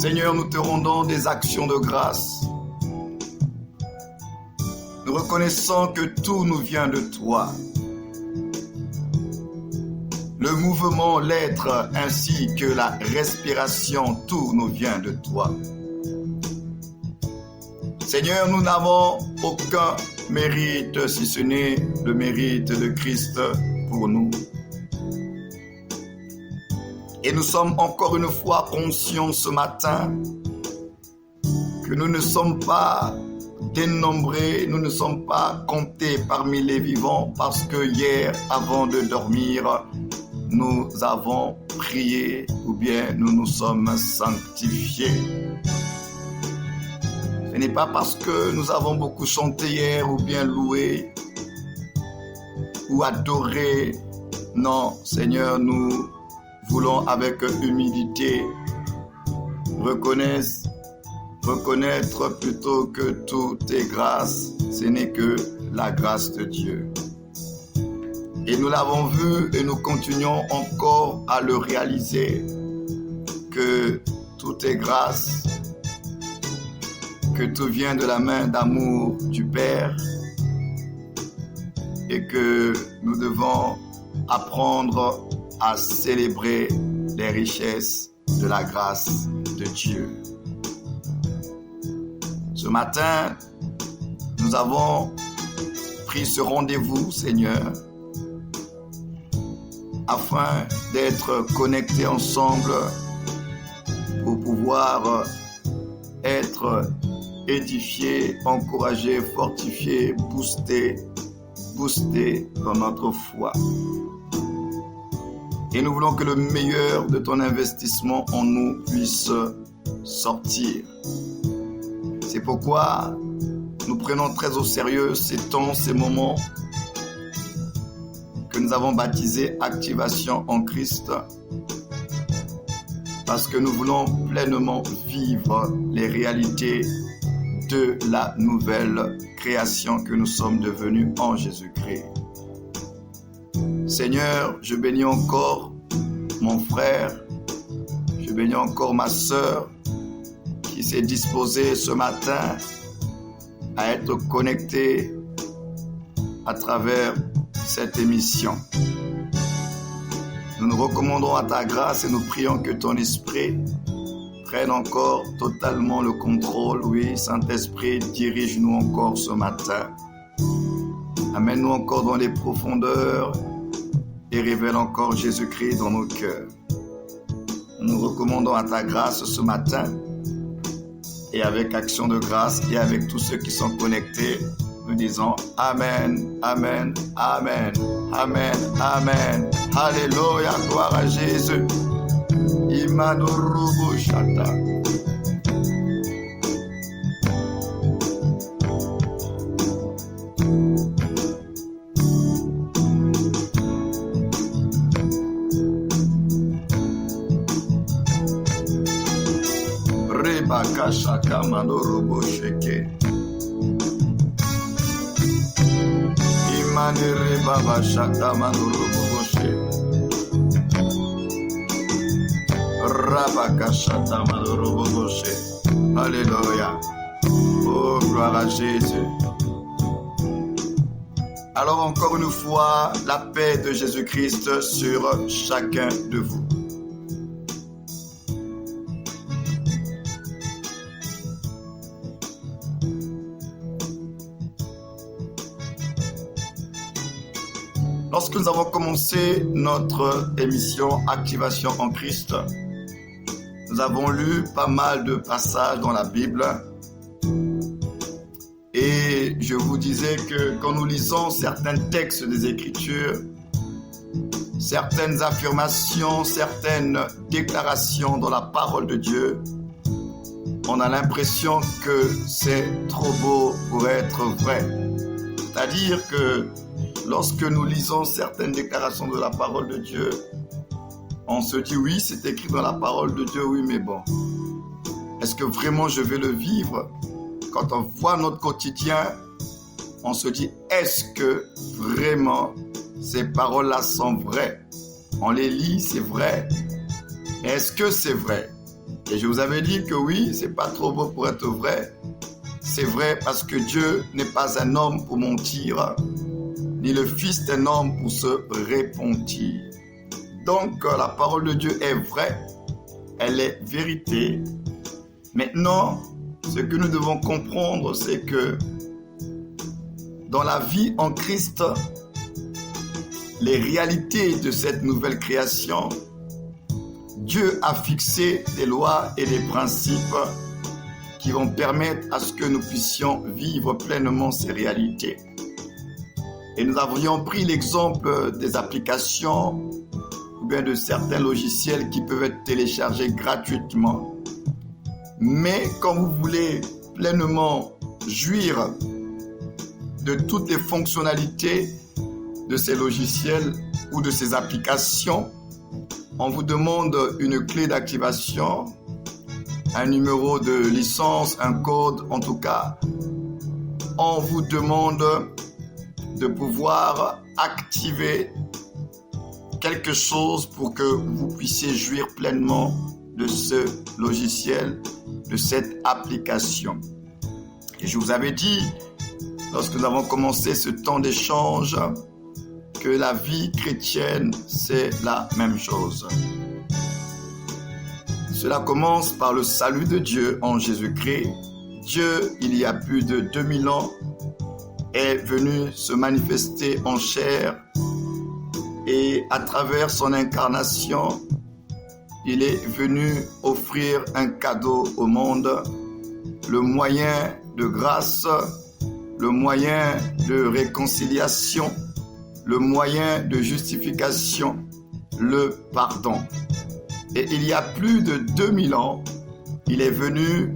Seigneur, nous te rendons des actions de grâce. Nous reconnaissons que tout nous vient de toi. Le mouvement, l'être, ainsi que la respiration, tout nous vient de toi. Seigneur, nous n'avons aucun mérite, si ce n'est le mérite de Christ pour nous. Et nous sommes encore une fois conscients ce matin que nous ne sommes pas dénombrés, nous ne sommes pas comptés parmi les vivants parce que hier, avant de dormir, nous avons prié ou bien nous nous sommes sanctifiés. Ce n'est pas parce que nous avons beaucoup chanté hier ou bien loué ou adoré. Non, Seigneur, nous voulons avec humilité reconnaître plutôt que tout est grâce. Ce n'est que la grâce de Dieu. Et nous l'avons vu et nous continuons encore à le réaliser, que tout est grâce, que tout vient de la main d'amour du Père et que nous devons apprendre à célébrer les richesses de la grâce de Dieu. Ce matin, nous avons pris ce rendez-vous, Seigneur, afin d'être connectés ensemble pour pouvoir être édifiés, encouragés, fortifiés, boostés dans notre foi. Et nous voulons que le meilleur de ton investissement en nous puisse sortir. C'est pourquoi nous prenons très au sérieux ces temps, ces moments que nous avons baptisés Activation en Christ, parce que nous voulons pleinement vivre les réalités de la nouvelle création que nous sommes devenus en Jésus-Christ. Seigneur, je bénis encore mon frère, je bénis encore ma sœur qui s'est disposée ce matin à être connectée à travers cette émission. Nous nous recommandons à ta grâce et nous prions que ton esprit prenne encore totalement le contrôle. Oui, Saint-Esprit, dirige-nous encore ce matin. Amène-nous encore dans les profondeurs et révèle encore Jésus-Christ dans nos cœurs. Nous nous recommandons à ta grâce ce matin et avec action de grâce et avec tous ceux qui sont connectés, nous disons Amen, Amen, Amen, Amen, Amen. Alléluia, gloire à Jésus. Imanurubu Shata. Reba Shaka Manurubu Sheke. Reba Shaka Manurubu Sheke. Rabakashata Madoroboshe. Alléluia. Oh, gloire à Jésus. Alors encore une fois, la paix de Jésus-Christ sur chacun de vous. Lorsque nous avons commencé notre émission Activation en Christ, nous avons lu pas mal de passages dans la Bible et je vous disais que quand nous lisons certains textes des Écritures, certaines affirmations, certaines déclarations dans la parole de Dieu, on a l'impression que c'est trop beau pour être vrai. C'est-à-dire que lorsque nous lisons certaines déclarations de la parole de Dieu, on se dit oui, c'est écrit dans la parole de Dieu, oui, mais bon, est-ce que vraiment je vais le vivre? Quand on voit notre quotidien, on se dit, est-ce que vraiment ces paroles-là sont vraies? On les lit, c'est vrai. Est-ce que c'est vrai? Et je vous avais dit que oui, c'est pas trop beau pour être vrai. C'est vrai parce que Dieu n'est pas un homme pour mentir, ni le fils d'un homme pour se repentir. Donc la parole de Dieu est vraie, elle est vérité. Maintenant, ce que nous devons comprendre, c'est que dans la vie en Christ, les réalités de cette nouvelle création, Dieu a fixé des lois et des principes qui vont permettre à ce que nous puissions vivre pleinement ces réalités. Et nous avions pris l'exemple des applications ou bien de certains logiciels qui peuvent être téléchargés gratuitement. Mais quand vous voulez pleinement jouir de toutes les fonctionnalités de ces logiciels ou de ces applications, on vous demande une clé d'activation, un numéro de licence, un code, en tout cas. On vous demande de pouvoir activer quelque chose pour que vous puissiez jouir pleinement de ce logiciel, de cette application. Et je vous avais dit, lorsque nous avons commencé ce temps d'échange, que la vie chrétienne, c'est la même chose. Cela commence par le salut de Dieu en Jésus-Christ. Dieu, il y a plus de 2000 ans, est venu se manifester en chair et à travers son incarnation, il est venu offrir un cadeau au monde, le moyen de grâce, le moyen de réconciliation, le moyen de justification, le pardon. Et il y a plus de 2000 ans, il est venu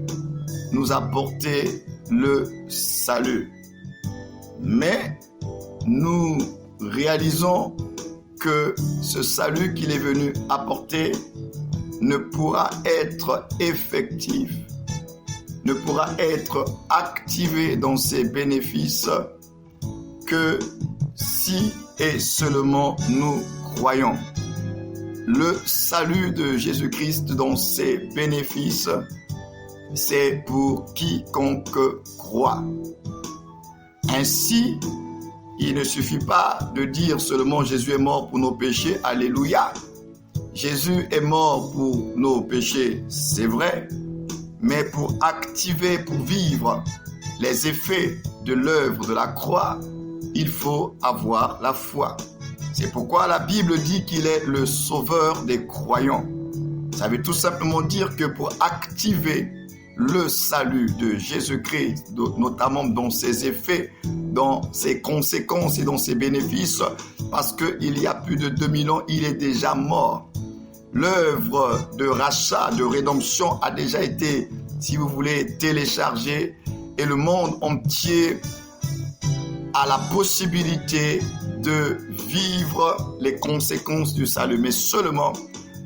nous apporter le salut. Mais nous réalisons que ce salut qu'il est venu apporter ne pourra être effectif, ne pourra être activé dans ses bénéfices que si et seulement nous croyons. Le salut de Jésus-Christ dans ses bénéfices, c'est pour quiconque croit. Ainsi, il ne suffit pas de dire seulement Jésus est mort pour nos péchés, alléluia. Jésus est mort pour nos péchés, c'est vrai, mais pour activer, pour vivre les effets de l'œuvre de la croix, il faut avoir la foi. C'est pourquoi la Bible dit qu'il est le sauveur des croyants. Ça veut tout simplement dire que pour activer le salut de Jésus-Christ, notamment dans ses effets, dans ses conséquences et dans ses bénéfices, parce qu'il y a plus de 2000 ans, il est déjà mort. L'œuvre de rachat, de rédemption a déjà été, si vous voulez, téléchargée et le monde entier a la possibilité de vivre les conséquences du salut. Mais seulement,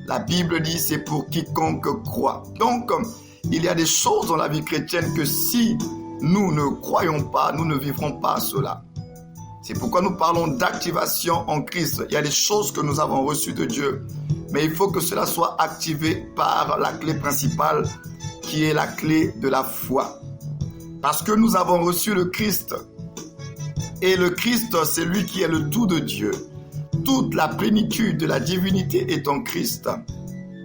la Bible dit, c'est pour quiconque croit. Donc, il y a des choses dans la vie chrétienne que si nous ne croyons pas, nous ne vivrons pas cela. C'est pourquoi nous parlons d'activation en Christ. Il y a des choses que nous avons reçues de Dieu, mais il faut que cela soit activé par la clé principale qui est la clé de la foi. Parce que nous avons reçu le Christ. Et le Christ, c'est lui qui est le tout de Dieu. Toute la plénitude de la divinité est en Christ.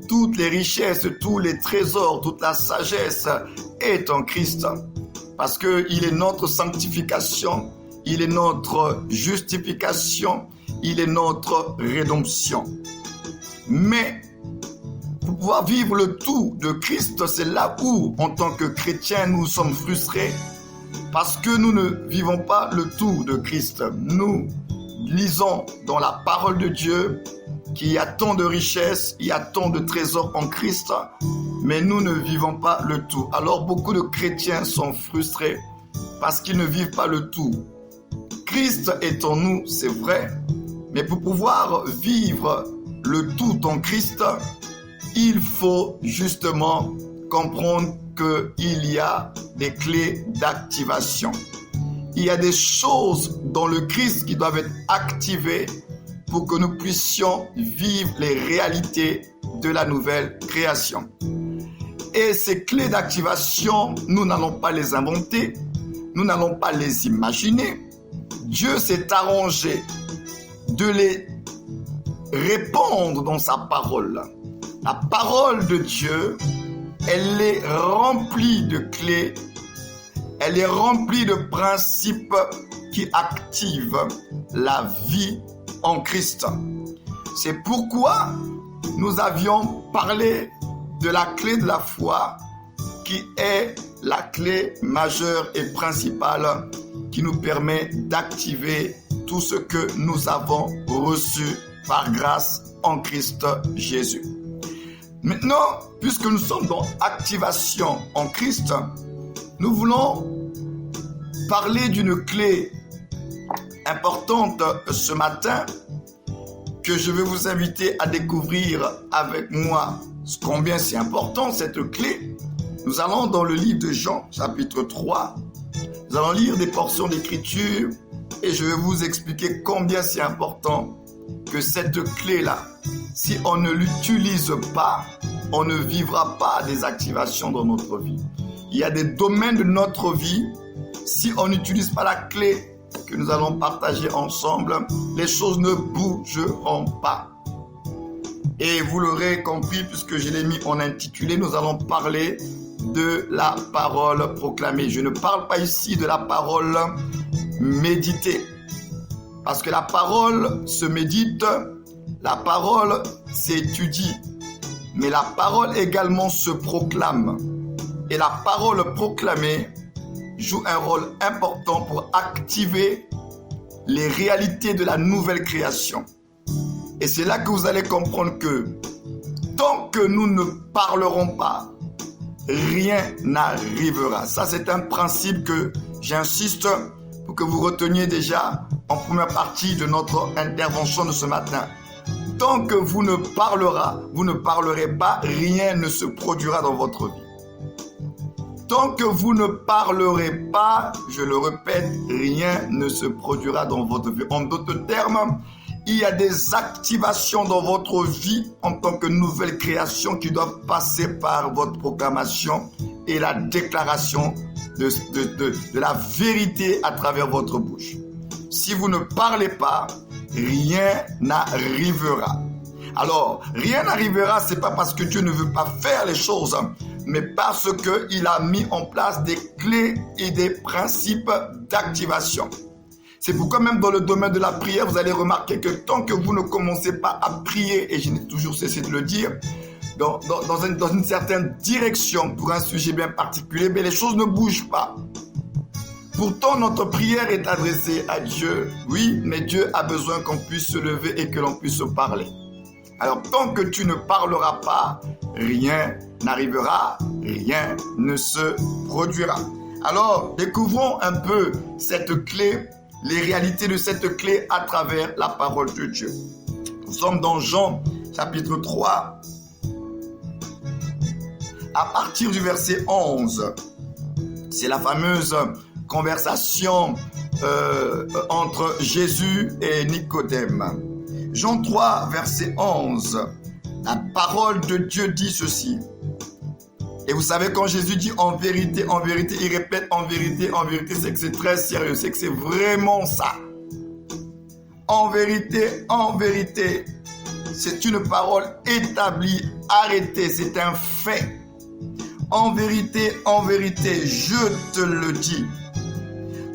Toutes les richesses, tous les trésors, toute la sagesse est en Christ. Parce qu'il est notre sanctification, il est notre justification, il est notre rédemption. Mais pour pouvoir vivre le tout de Christ, c'est là où, en tant que chrétiens, nous sommes frustrés. Parce que nous ne vivons pas le tout de Christ. Nous lisons dans la parole de Dieu qu'il y a tant de richesses, il y a tant de trésors en Christ, mais nous ne vivons pas le tout. Alors beaucoup de chrétiens sont frustrés parce qu'ils ne vivent pas le tout. Christ est en nous, c'est vrai, mais pour pouvoir vivre le tout en Christ, il faut justement comprendre qu'il y a des clés d'activation. Il y a des choses dans le Christ qui doivent être activées pour que nous puissions vivre les réalités de la nouvelle création. Et ces clés d'activation, nous n'allons pas les inventer, nous n'allons pas les imaginer. Dieu s'est arrangé de les répandre dans sa parole. La parole de Dieu, elle est remplie de clés, elle est remplie de principes qui activent la vie en Christ. C'est pourquoi nous avions parlé de la clé de la foi, qui est la clé majeure et principale qui nous permet d'activer tout ce que nous avons reçu par grâce en Christ Jésus. Maintenant, puisque nous sommes dans activation en Christ, nous voulons parler d'une clé importante ce matin que je vais vous inviter à découvrir avec moi. Combien c'est important cette clé. Nous allons dans le livre de Jean, chapitre 3. Nous allons lire des portions d'écriture et je vais vous expliquer combien c'est important que cette clé-là, si on ne l'utilise pas, on ne vivra pas des activations dans notre vie. Il y a des domaines de notre vie, si on n'utilise pas la clé que nous allons partager ensemble, les choses ne bougeront pas. Et vous l'aurez compris, puisque je l'ai mis en intitulé, nous allons parler de la parole proclamée. Je ne parle pas ici de la parole méditée, parce que la parole se médite, la parole s'étudie, mais la parole également se proclame. Et la parole proclamée joue un rôle important pour activer les réalités de la nouvelle création. Et c'est là que vous allez comprendre que tant que nous ne parlerons pas, rien n'arrivera. Ça, c'est un principe que j'insiste pour que vous reteniez déjà en première partie de notre intervention de ce matin. Tant que vous ne parlerez pas, rien ne se produira dans votre vie. Tant que vous ne parlerez pas, je le répète, rien ne se produira dans votre vie. En d'autres termes, il y a des activations dans votre vie en tant que nouvelle création qui doivent passer par votre proclamation et la déclaration de la vérité à travers votre bouche. Si vous ne parlez pas, rien n'arrivera. Alors, rien n'arrivera, c'est pas parce que Dieu ne veut pas faire les choses, mais parce qu'il a mis en place des clés et des principes d'activation. C'est pourquoi même dans le domaine de la prière, vous allez remarquer que tant que vous ne commencez pas à prier, et je n'ai toujours cessé de le dire, dans une certaine direction pour un sujet bien particulier, mais les choses ne bougent pas. Pourtant, notre prière est adressée à Dieu, oui, mais Dieu a besoin qu'on puisse se lever et que l'on puisse se parler. Alors, tant que tu ne parleras pas, rien n'arrivera, rien ne se produira. Alors, découvrons un peu cette clé, les réalités de cette clé à travers la parole de Dieu. Nous sommes dans Jean, chapitre 3, à partir du verset 11. C'est la fameuse conversation entre Jésus et Nicodème. Jean 3, verset 11. La parole de Dieu dit ceci. Et vous savez, quand Jésus dit en vérité, il répète en vérité, c'est que c'est très sérieux, c'est que c'est vraiment ça. En vérité, c'est une parole établie, arrêtée, c'est un fait. En vérité, je te le dis.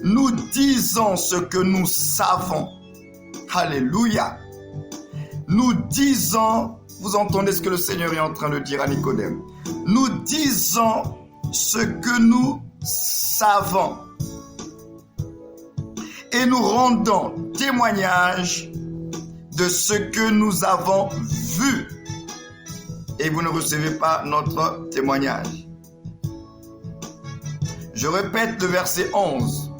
Nous disons ce que nous savons. Alléluia. Nous disons, vous entendez ce que le Seigneur est en train de dire à Nicodème. Nous disons ce que nous savons. Et nous rendons témoignage de ce que nous avons vu. Et vous ne recevez pas notre témoignage. Je répète le verset 11.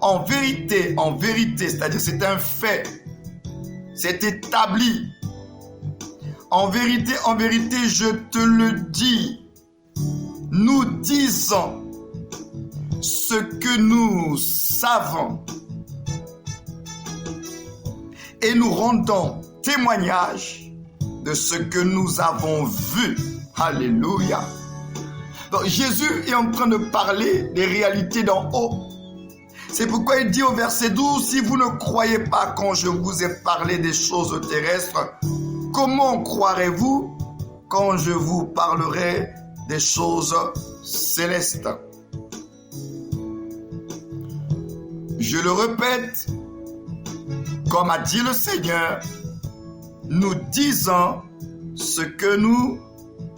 En vérité, c'est-à-dire c'est un fait. C'est établi. En vérité, je te le dis. Nous disons ce que nous savons. Et nous rendons témoignage de ce que nous avons vu. Alléluia. Donc Jésus est en train de parler des réalités d'en haut. C'est pourquoi il dit au verset 12, si vous ne croyez pas quand je vous ai parlé des choses terrestres, comment croirez-vous quand je vous parlerai des choses célestes? Je le répète, comme a dit le Seigneur, nous disons ce que nous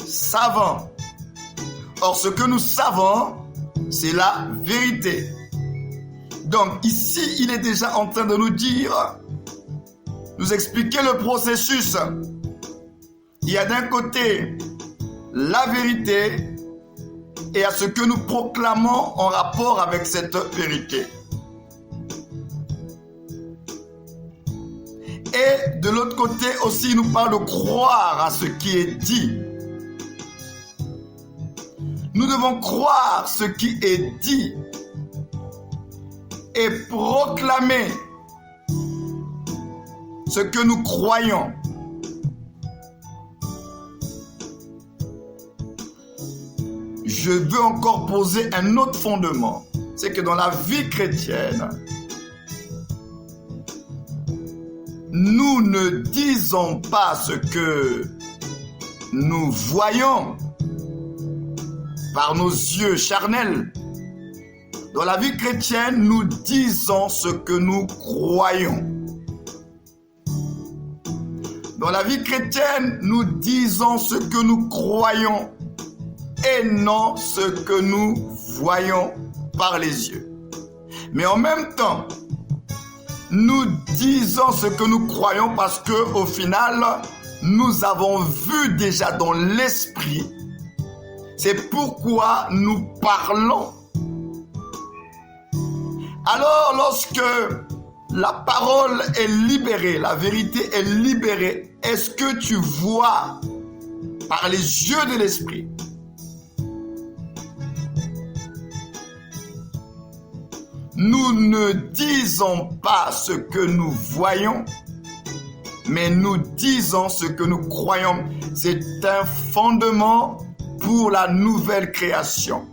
savons. Or, ce que nous savons, c'est la vérité. Donc, ici, il est déjà en train de nous dire, nous expliquer le processus. Il y a d'un côté la vérité et à ce que nous proclamons en rapport avec cette vérité. Et de l'autre côté aussi, il nous parle de croire à ce qui est dit. Nous devons croire ce qui est dit et proclamer ce que nous croyons. Je veux encore poser un autre fondement. C'est que dans la vie chrétienne, nous ne disons pas ce que nous voyons par nos yeux charnels. Dans la vie chrétienne, nous disons ce que nous croyons. Dans la vie chrétienne, nous disons ce que nous croyons et non ce que nous voyons par les yeux. Mais en même temps, nous disons ce que nous croyons parce que au final, nous avons vu déjà dans l'esprit. C'est pourquoi nous parlons. Alors, lorsque la parole est libérée, la vérité est libérée, est-ce que tu vois par les yeux de l'esprit? Nous ne disons pas ce que nous voyons, mais nous disons ce que nous croyons. C'est un fondement pour la nouvelle création.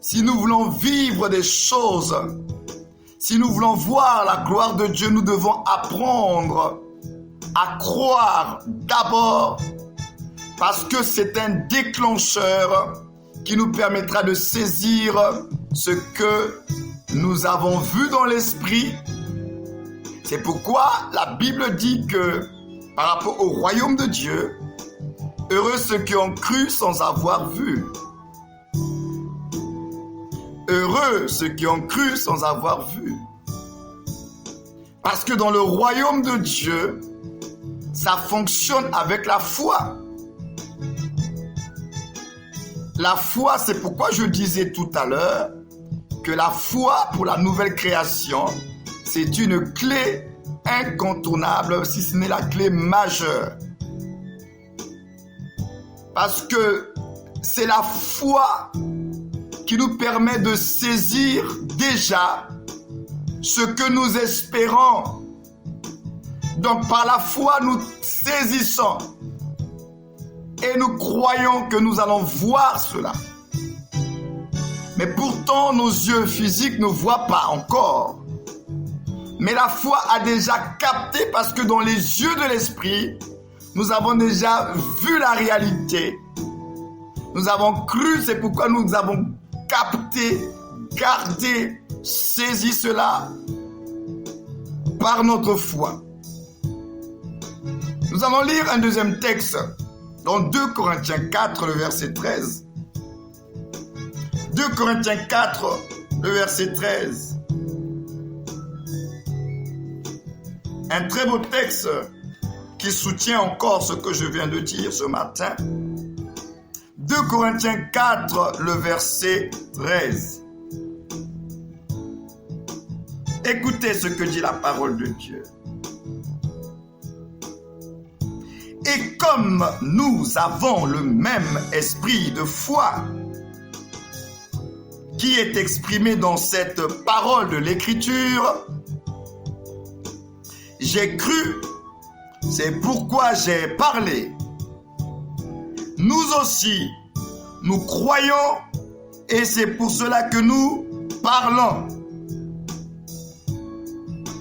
Si nous voulons vivre des choses, si nous voulons voir la gloire de Dieu, nous devons apprendre à croire d'abord parce que c'est un déclencheur qui nous permettra de saisir ce que nous avons vu dans l'esprit. C'est pourquoi la Bible dit que par rapport au royaume de Dieu, heureux ceux qui ont cru sans avoir vu. Heureux ceux qui ont cru sans avoir vu. Parce que dans le royaume de Dieu, ça fonctionne avec la foi. La foi, c'est pourquoi je disais tout à l'heure que la foi pour la nouvelle création, c'est une clé incontournable, si ce n'est la clé majeure. Parce que c'est la foi qui nous permet de saisir déjà ce que nous espérons. Donc par la foi, nous saisissons et nous croyons que nous allons voir cela. Mais pourtant, nos yeux physiques ne voient pas encore. Mais la foi a déjà capté parce que dans les yeux de l'esprit, nous avons déjà vu la réalité. Nous avons cru, c'est pourquoi nous avons capté, gardé, saisi cela par notre foi. Nous allons lire un deuxième texte dans 2 Corinthiens 4, le verset 13. 2 Corinthiens 4, le verset 13. Un très beau texte qui soutient encore ce que je viens de dire ce matin. 2 Corinthiens 4, le verset 13. Écoutez ce que dit la parole de Dieu. Et comme nous avons le même esprit de foi qui est exprimé dans cette parole de l'Écriture, j'ai cru, c'est pourquoi j'ai parlé. Nous aussi, nous croyons et c'est pour cela que nous parlons.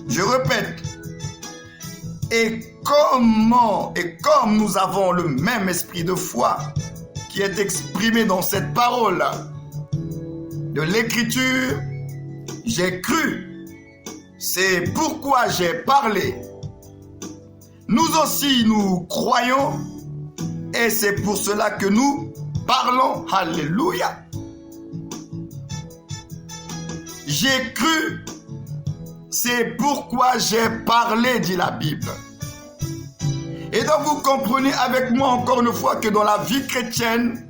Je répète, et comme nous avons le même esprit de foi qui est exprimé dans cette parole de l'Écriture, j'ai cru, c'est pourquoi j'ai parlé. Nous aussi, nous croyons et c'est pour cela que nous parlons. Alléluia. J'ai cru, c'est pourquoi j'ai parlé, dit la Bible. Et donc vous comprenez avec moi encore une fois que dans la vie chrétienne,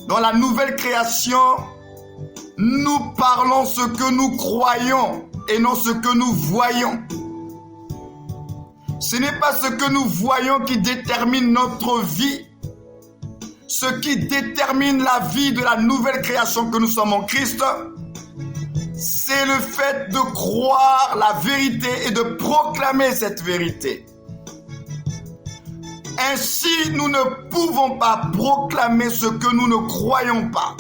dans la nouvelle création, nous parlons ce que nous croyons et non ce que nous voyons. Ce n'est pas ce que nous voyons qui détermine notre vie. Ce qui détermine la vie de la nouvelle création que nous sommes en Christ, c'est le fait de croire la vérité et de proclamer cette vérité. Ainsi, nous ne pouvons pas proclamer ce que nous ne croyons pas.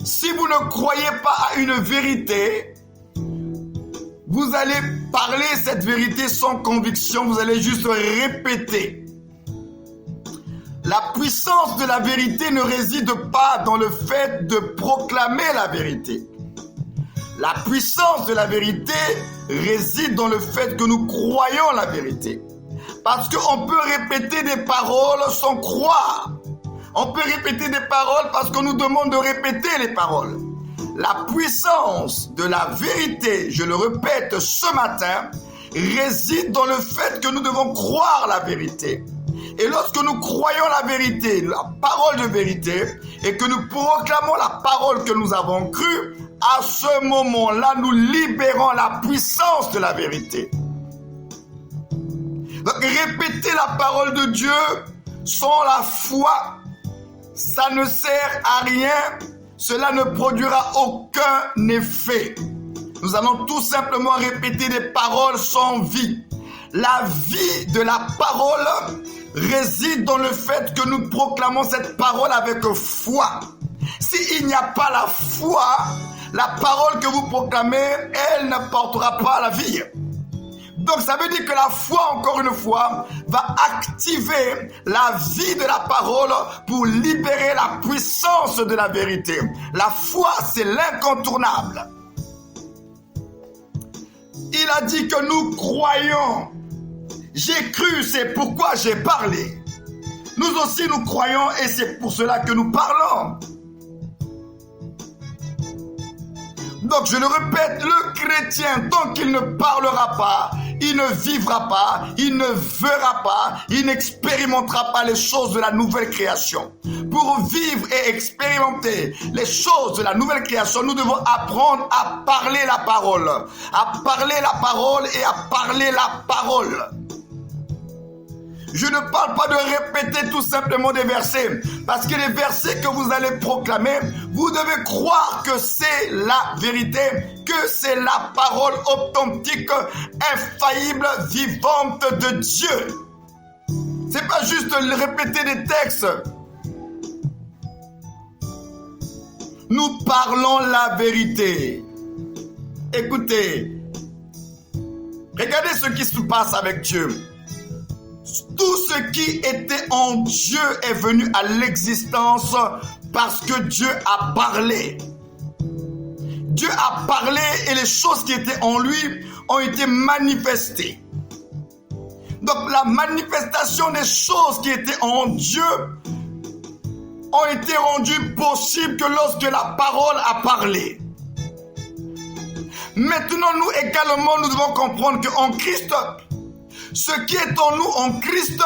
Si vous ne croyez pas à une vérité, vous allez parler cette vérité sans conviction, vous allez juste répéter. La puissance de la vérité ne réside pas dans le fait de proclamer la vérité. La puissance de la vérité réside dans le fait que nous croyons la vérité. Parce qu'on peut répéter des paroles sans croire. On peut répéter des paroles parce qu'on nous demande de répéter les paroles. La puissance de la vérité, je le répète ce matin, réside dans le fait que nous devons croire la vérité. Et lorsque nous croyons la vérité, la parole de vérité, et que nous proclamons la parole que nous avons crue, à ce moment-là, nous libérons la puissance de la vérité. Donc, répéter la parole de Dieu sans la foi, ça ne sert à rien. Cela ne produira aucun effet. Nous allons tout simplement répéter des paroles sans vie. La vie de la parole réside dans le fait que nous proclamons cette parole avec foi. S'il n'y a pas la foi, la parole que vous proclamez, elle ne portera pas la vie. Donc ça veut dire que la foi, encore une fois, va activer la vie de la parole pour libérer la puissance de la vérité. La foi, c'est l'incontournable. Il a dit que nous croyons. J'ai cru, c'est pourquoi j'ai parlé. Nous aussi, nous croyons et c'est pour cela que nous parlons. Donc, je le répète, le chrétien, tant qu'il ne parlera pas, il ne vivra pas, il ne verra pas, il n'expérimentera pas les choses de la nouvelle création. Pour vivre et expérimenter les choses de la nouvelle création, nous devons apprendre à parler la parole. À parler la parole et à parler la parole. Je ne parle pas de répéter tout simplement des versets, parce que les versets que vous allez proclamer, vous devez croire que c'est la vérité, que c'est la parole authentique, infaillible, vivante de Dieu. C'est pas juste répéter des textes. Nous parlons la vérité. Écoutez, regardez ce qui se passe avec Dieu. Tout ce qui était en Dieu est venu à l'existence parce que Dieu a parlé. Dieu a parlé et les choses qui étaient en lui ont été manifestées. Donc la manifestation des choses qui étaient en Dieu ont été rendues possibles que lorsque la parole a parlé. Maintenant, nous également, nous devons comprendre qu'en Christ, ce qui est en nous, en Christ,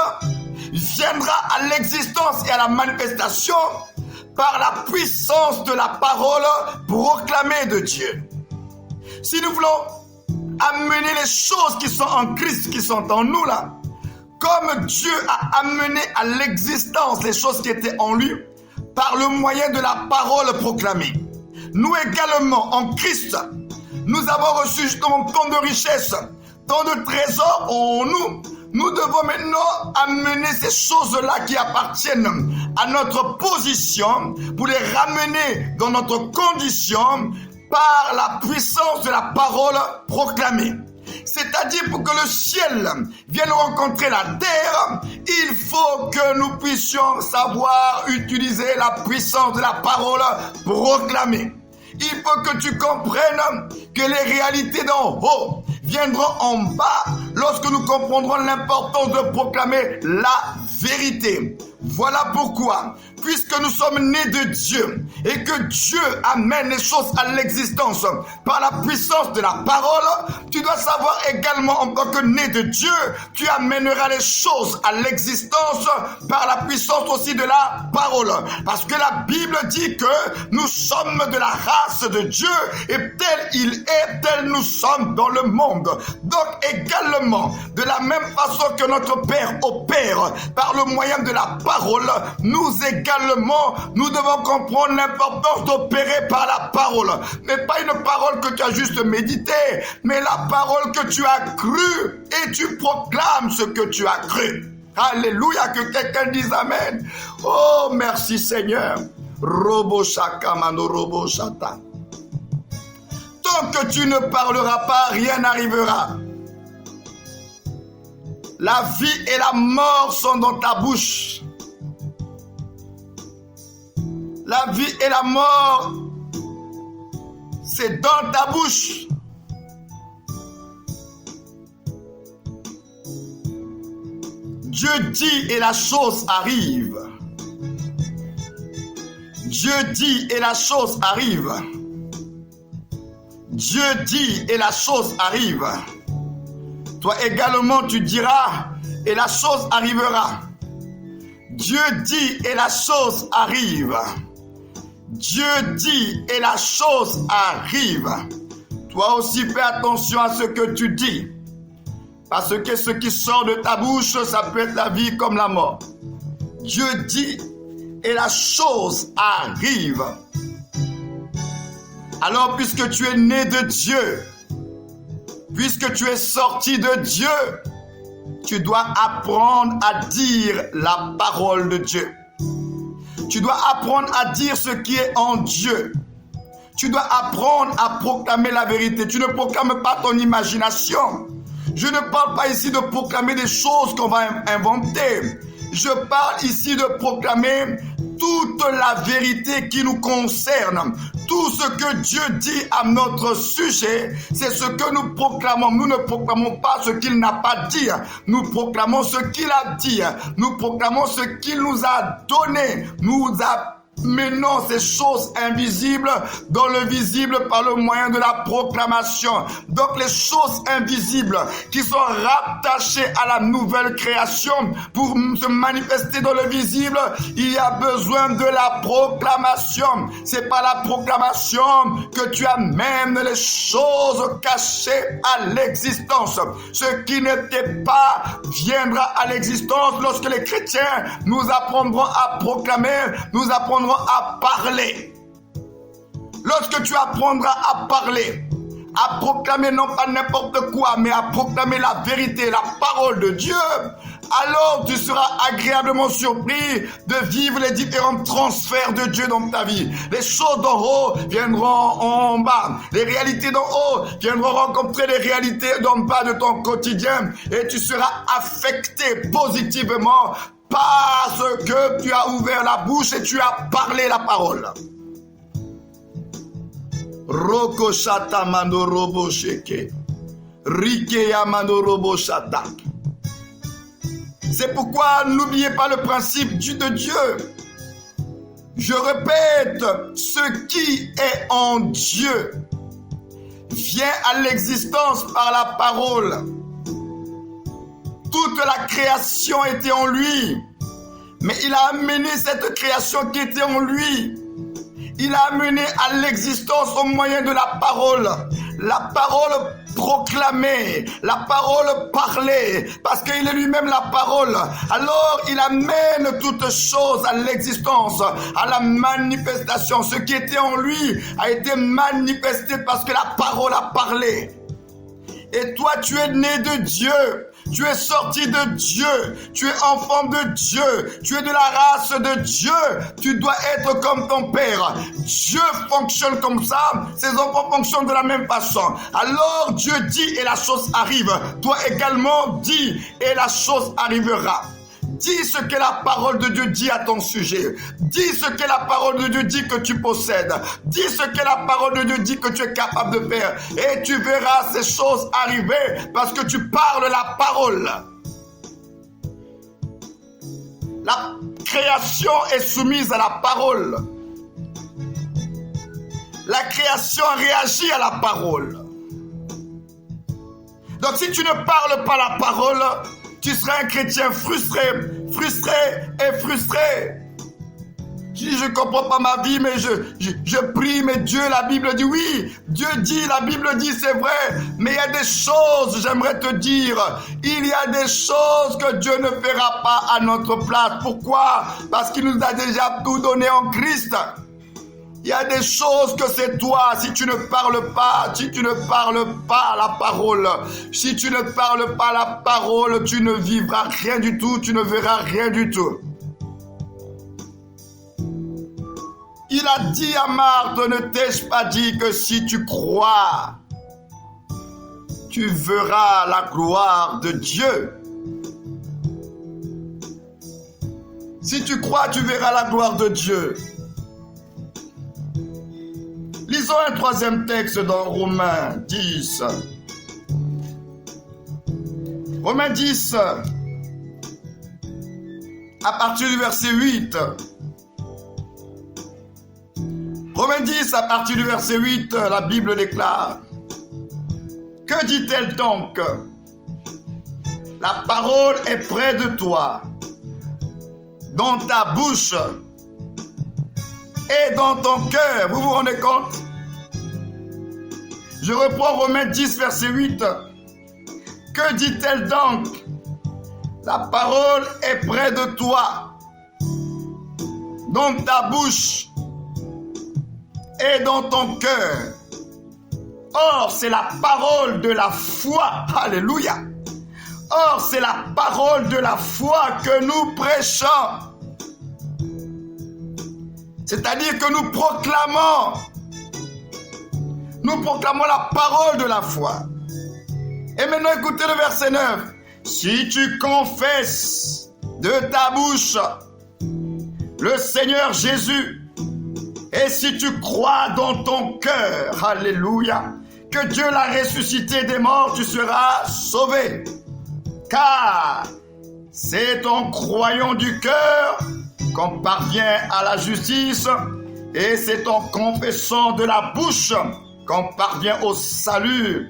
viendra à l'existence et à la manifestation par la puissance de la parole proclamée de Dieu. Si nous voulons amener les choses qui sont en Christ, qui sont en nous là, comme Dieu a amené à l'existence les choses qui étaient en lui, par le moyen de la parole proclamée. Nous également, en Christ, nous avons reçu justement tant de richesses, tant de trésors en nous, Nous devons maintenant amener ces choses-là qui appartiennent à notre position pour les ramener dans notre condition par la puissance de la parole proclamée. C'est-à-dire pour que le ciel vienne rencontrer la terre, il faut que nous puissions savoir utiliser la puissance de la parole proclamée. Il faut que tu comprennes que les réalités d'en haut viendront en bas lorsque nous comprendrons l'importance de proclamer la vérité. Voilà pourquoi, puisque nous sommes nés de Dieu et que Dieu amène les choses à l'existence par la puissance de la parole, tu dois savoir également en tant que né de Dieu, tu amèneras les choses à l'existence par la puissance aussi de la parole. Parce que la Bible dit que nous sommes de la race de Dieu et tel il est, tel nous sommes dans le monde. Donc également, de la même façon que notre Père opère par le moyen de la parole, nous également, nous devons comprendre l'importance d'opérer par la parole. Mais pas une parole que tu as juste médité, mais la parole que tu as crue et tu proclames ce que tu as cru. Alléluia, que quelqu'un dise Amen. Oh, merci Seigneur. Robo shaka mano robo shata. Tant que tu ne parleras pas, rien n'arrivera. La vie et la mort sont dans ta bouche. La vie et la mort, c'est dans ta bouche. Dieu dit et la chose arrive. Dieu dit et la chose arrive. Dieu dit et la chose arrive. Toi également tu diras et la chose arrivera. Dieu dit et la chose arrive. Dieu dit et la chose arrive. Toi aussi fais attention à ce que tu dis. Parce que ce qui sort de ta bouche, ça peut être la vie comme la mort. Dieu dit et la chose arrive. Alors puisque tu es né de Dieu, puisque tu es sorti de Dieu, tu dois apprendre à dire la parole de Dieu. Tu dois apprendre à dire ce qui est en Dieu. Tu dois apprendre à proclamer la vérité. Tu ne proclames pas ton imagination. Je ne parle pas ici de proclamer des choses qu'on va inventer. Je parle ici de proclamer toute la vérité qui nous concerne. Tout ce que Dieu dit à notre sujet, c'est ce que nous proclamons. Nous ne proclamons pas ce qu'il n'a pas dit. Nous proclamons ce qu'il a dit. Nous proclamons ce qu'il nous a donné. Nous amenons ces choses invisibles dans le visible par le moyen de la proclamation. Donc les choses invisibles qui sont rattachées à la nouvelle création pour se manifester dans le visible, il y a besoin de la proclamation. C'est par la proclamation que tu amènes les choses cachées à l'existence. Ce qui n'était pas viendra à l'existence lorsque les chrétiens nous apprendront à proclamer, nous apprendrons à parler. Lorsque tu apprendras à parler, à proclamer non pas n'importe quoi, mais à proclamer la vérité, la parole de Dieu, alors tu seras agréablement surpris de vivre les différents transferts de Dieu dans ta vie. Les choses d'en haut viendront en bas. Les réalités d'en haut viendront rencontrer les réalités d'en bas de ton quotidien et tu seras affecté positivement parce que tu as ouvert la bouche et tu as parlé la parole. Roko shata mandorobo sheke. Rikeya mandorobo shata. C'est pourquoi n'oubliez pas le principe de Dieu. Je répète, ce qui est en Dieu vient à l'existence par la parole. Toute la création était en lui, mais il a amené cette création qui était en lui. Il a amené à l'existence au moyen de la parole proclamée, la parole parlée, parce qu'il est lui-même la parole. Alors il amène toutes choses à l'existence, à la manifestation. Ce qui était en lui a été manifesté parce que la parole a parlé. Et toi, tu es né de Dieu. Tu es sorti de Dieu. Tu es enfant de Dieu. Tu es de la race de Dieu. Tu dois être comme ton Père. Dieu fonctionne comme ça. Ses enfants fonctionnent de la même façon. Alors Dieu dit et la chose arrive. Toi également dis et la chose arrivera. Dis ce que la parole de Dieu dit à ton sujet. Dis ce que la parole de Dieu dit que tu possèdes. Dis ce que la parole de Dieu dit que tu es capable de faire. Et tu verras ces choses arriver parce que tu parles la parole. La création est soumise à la parole. La création réagit à la parole. Donc si tu ne parles pas la parole, tu seras un chrétien frustré. Je dis, je ne comprends pas ma vie, mais je prie, mais Dieu, la Bible dit oui. Dieu dit, la Bible dit, c'est vrai. Mais il y a des choses, j'aimerais te dire, il y a des choses que Dieu ne fera pas à notre place. Pourquoi? Parce qu'il nous a déjà tout donné en Christ. Il y a des choses que c'est toi, si tu ne parles pas, la parole, si tu ne parles pas la parole, tu ne vivras rien du tout, tu ne verras rien du tout. Il a dit à Marthe, ne t'ai-je pas dit que si tu crois, tu verras la gloire de Dieu. Si tu crois, tu verras la gloire de Dieu. Lisons un troisième texte dans Romains 10. Romains 10, à partir du verset 8. Romains 10, à partir du verset 8, la Bible déclare: que dit-elle donc? La parole est près de toi, dans ta bouche et dans ton cœur. Vous vous rendez compte? Je reprends Romains 10, verset 8. Que dit-elle donc? La parole est près de toi, dans ta bouche et dans ton cœur. Or, c'est la parole de la foi. Alléluia. Or, c'est la parole de la foi que nous prêchons. C'est-à-dire que nous proclamons la parole de la foi. Et maintenant, écoutez le verset 9. Si tu confesses de ta bouche le Seigneur Jésus, et si tu crois dans ton cœur, alléluia, que Dieu l'a ressuscité des morts, tu seras sauvé. Car c'est en croyant du cœur qu'on parvient à la justice, et c'est en confessant de la bouche qu'on parvient au salut.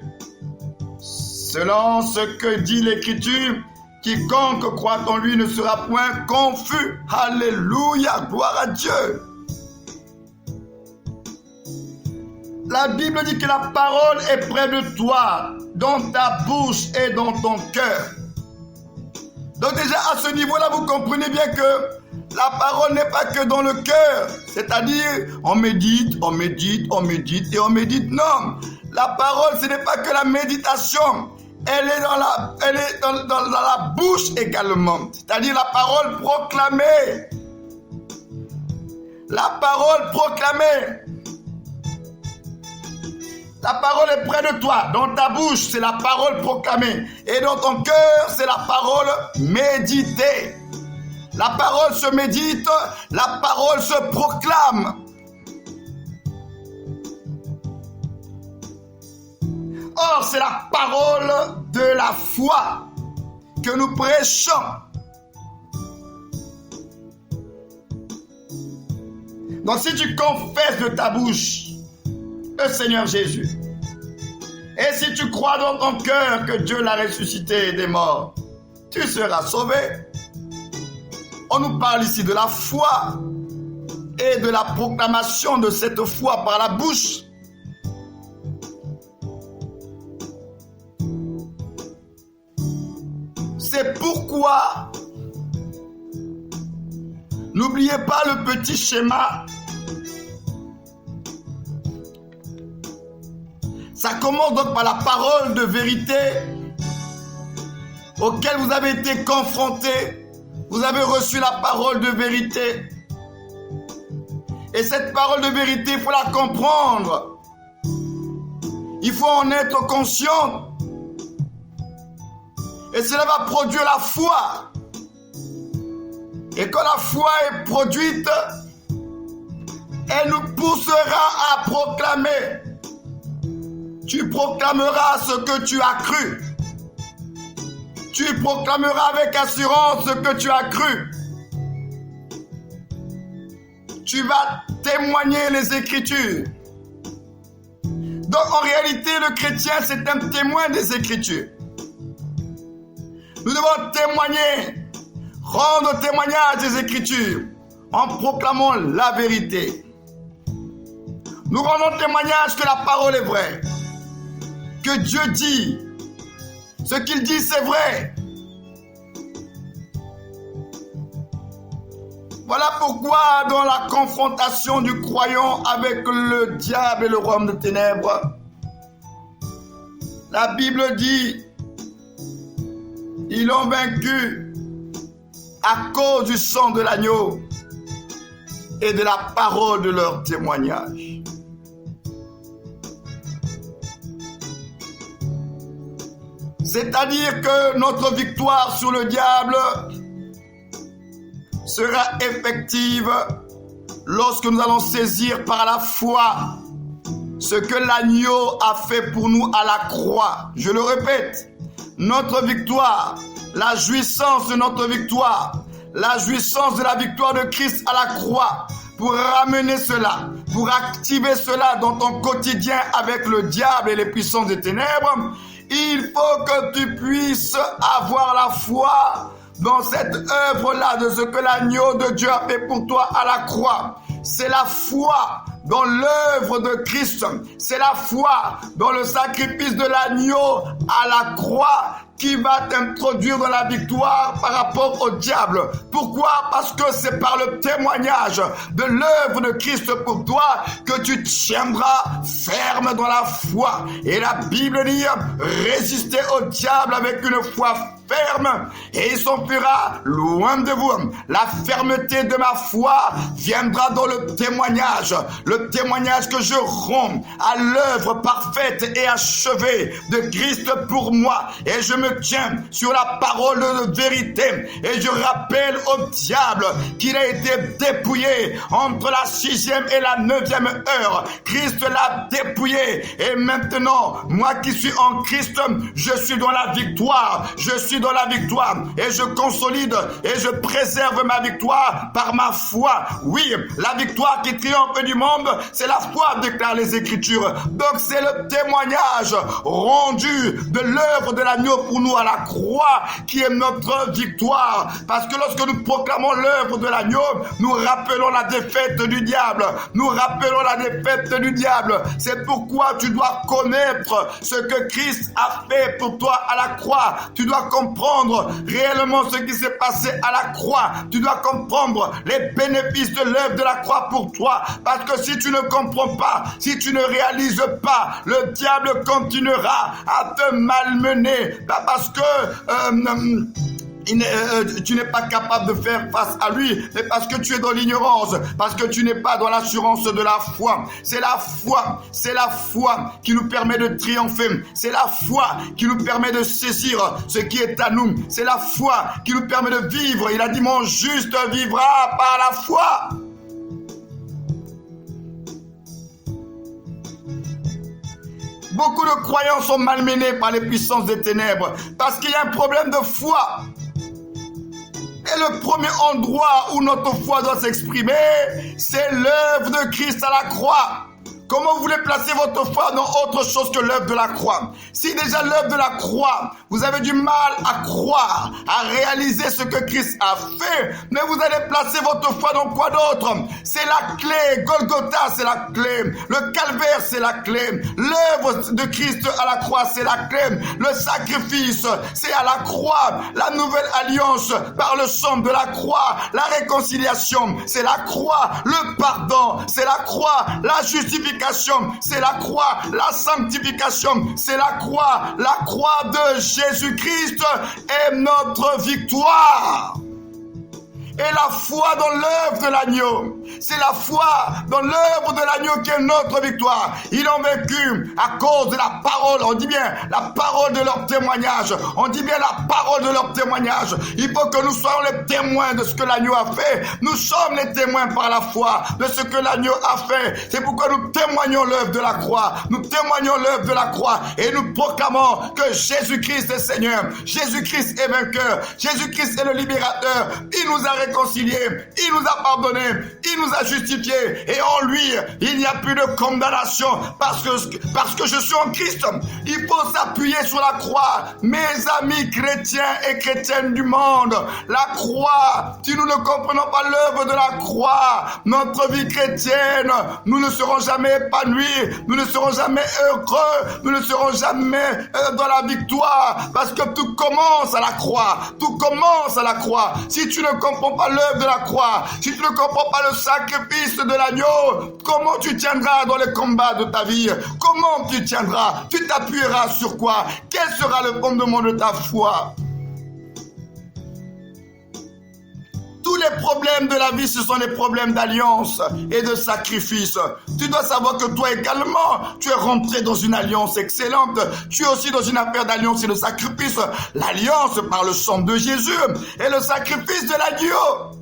Selon ce que dit l'Écriture, quiconque croit en lui ne sera point confus. Alléluia, gloire à Dieu. La Bible dit que la parole est près de toi, dans ta bouche et dans ton cœur. Donc déjà à ce niveau-là, vous comprenez bien que la parole n'est pas que dans le cœur. C'est-à-dire, on médite. Non, la parole, ce n'est pas que la méditation. Elle est dans la bouche également. C'est-à-dire la parole proclamée. La parole proclamée. La parole est près de toi. Dans ta bouche, c'est la parole proclamée. Et dans ton cœur, c'est la parole méditée. La parole se médite, la parole se proclame. Or, c'est la parole de la foi que nous prêchons. Donc, si tu confesses de ta bouche le Seigneur Jésus, et si tu crois dans ton cœur que Dieu l'a ressuscité des morts, tu seras sauvé. On nous parle ici de la foi et de la proclamation de cette foi par la bouche. C'est pourquoi n'oubliez pas le petit schéma. Ça commence donc par la parole de vérité auquel vous avez été confrontés, vous avez reçu la parole de vérité. Et cette parole de vérité, il faut la comprendre. Il faut en être conscient. Et cela va produire la foi. Et quand la foi est produite, elle nous poussera à proclamer. Tu proclameras ce que tu as cru. Tu proclameras avec assurance ce que tu as cru. Tu vas témoigner les Écritures. Donc en réalité, le chrétien, c'est un témoin des Écritures. Nous devons témoigner, rendre témoignage des Écritures en proclamant la vérité. Nous rendons témoignage que la parole est vraie, que Dieu dit. Ce qu'il dit, c'est vrai. Voilà pourquoi dans la confrontation du croyant avec le diable et le royaume de ténèbres, la Bible dit, ils l'ont vaincu à cause du sang de l'agneau et de la parole de leur témoignage. C'est-à-dire que notre victoire sur le diable sera effective lorsque nous allons saisir par la foi ce que l'agneau a fait pour nous à la croix. Je le répète, notre victoire, la jouissance de notre victoire, la jouissance de la victoire de Christ à la croix, pour ramener cela, pour activer cela dans ton quotidien avec le diable et les puissances des ténèbres, il faut que tu puisses avoir la foi dans cette œuvre-là de ce que l'agneau de Dieu a fait pour toi à la croix. C'est la foi dans l'œuvre de Christ. C'est la foi dans le sacrifice de l'agneau à la croix qui va t'introduire dans la victoire par rapport au diable. Pourquoi? Parce que c'est par le témoignage de l'œuvre de Christ pour toi que tu tiendras ferme dans la foi. Et la Bible dit, résistez au diable avec une foi ferme et il s'enfuira loin de vous. La fermeté de ma foi viendra dans le témoignage que je romps à l'œuvre parfaite et achevée de Christ pour moi. Et je me tiens sur la parole de vérité et je rappelle au diable qu'il a été dépouillé entre la 6e et la 9e heure. Christ l'a dépouillé et maintenant, moi qui suis en Christ, je suis dans la victoire. Je suis dans la victoire et je consolide et je préserve ma victoire par ma foi. Oui, la victoire qui triomphe du monde, c'est la foi, déclarent les Écritures. Donc c'est le témoignage rendu de l'œuvre de l'agneau pour nous à la croix qui est notre victoire. Parce que lorsque nous proclamons l'œuvre de l'agneau, nous rappelons la défaite du diable. Nous rappelons la défaite du diable. C'est pourquoi tu dois connaître ce que Christ a fait pour toi à la croix. Tu dois comprendre réellement ce qui s'est passé à la croix. Tu dois comprendre les bénéfices de l'œuvre de la croix pour toi. Parce que si tu ne comprends pas, si tu ne réalises pas, le diable continuera à te malmener. Parce que tu n'es pas capable de faire face à lui, mais parce que tu es dans l'ignorance, parce que tu n'es pas dans l'assurance de la foi. C'est la foi qui nous permet de triompher. C'est la foi qui nous permet de saisir ce qui est à nous. C'est la foi qui nous permet de vivre. Il a dit, mon juste vivra par la foi. Beaucoup de croyants sont malmenés par les puissances des ténèbres parce qu'il y a un problème de foi. Et le premier endroit où notre foi doit s'exprimer, c'est l'œuvre de Christ à la croix. Comment vous voulez placer votre foi dans autre chose que l'œuvre de la croix? Si déjà l'œuvre de la croix, vous avez du mal à croire, à réaliser ce que Christ a fait, mais vous allez placer votre foi dans quoi d'autre? C'est la clé. Golgotha, c'est la clé. Le calvaire, c'est la clé. L'œuvre de Christ à la croix, c'est la clé. Le sacrifice, c'est à la croix. La nouvelle alliance par le sang de la croix. La réconciliation, c'est la croix. Le pardon, c'est la croix. La justification, justification, c'est la croix. La sanctification, c'est la croix. La croix de Jésus-Christ est notre victoire. Et la foi dans l'œuvre de l'agneau, c'est la foi dans l'œuvre de l'agneau qui est notre victoire. Ils ont vécu à cause de la parole, on dit bien la parole de leur témoignage. On dit bien la parole de leur témoignage. Il faut que nous soyons les témoins de ce que l'agneau a fait. Nous sommes les témoins par la foi de ce que l'agneau a fait. C'est pourquoi nous témoignons l'œuvre de la croix. Nous témoignons l'œuvre de la croix et nous proclamons que Jésus-Christ est Seigneur. Jésus-Christ est vainqueur. Jésus-Christ est le libérateur. Il nous a réconciliés, il nous a pardonné, il nous a justifiés et en lui il n'y a plus de condamnation parce que je suis en Christ. Il faut s'appuyer sur la croix. Mes amis chrétiens et chrétiennes du monde, la croix, si nous ne comprenons pas l'œuvre de la croix, notre vie chrétienne, nous ne serons jamais épanouis, nous ne serons jamais heureux, nous ne serons jamais dans la victoire parce que tout commence à la croix, tout commence à la croix. Si tu ne comprends pas l'œuvre de la croix, si tu ne comprends pas le sacrifice de l'agneau, comment tu tiendras dans les combats de ta vie? Comment tu tiendras? Tu t'appuieras sur quoi? Quel sera le fondement de ta foi? Tous les problèmes de la vie, ce sont des problèmes d'alliance et de sacrifice. Tu dois savoir que toi également, tu es rentré dans une alliance excellente. Tu es aussi dans une affaire d'alliance et de sacrifice. L'alliance par le sang de Jésus et le sacrifice de l'agneau.